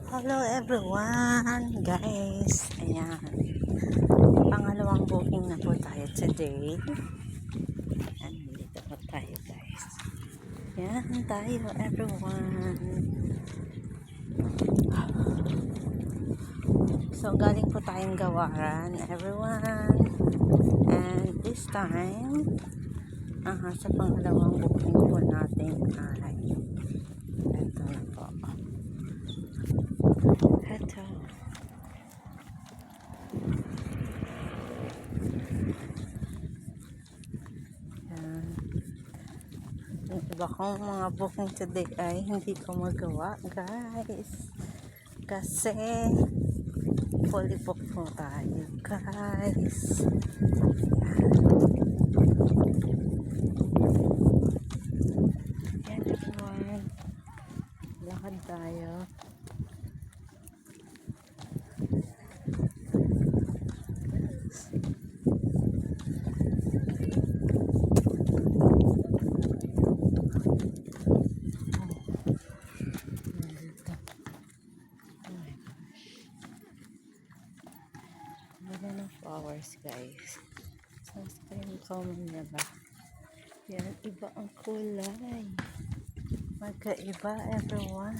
Hello everyone, guys. Ayan. Pangalawang booking na po tayo today. Ayan, dito po tayo, guys. Ayan tayo, everyone. So, galing po tayong Gawaran, everyone. And this time, sa pangalawang booking po natin ay ito na po. Ito. Yan. Yung iba kong mga booking today ay hindi ko magawa, guys. Kasi fully booked po tayo, guys. Yan, everyone. Lakad tayo. Ganda ng flowers, guys. Saan pa yung common niya ba? Yan, iba ang kulay. Magkaiba, everyone.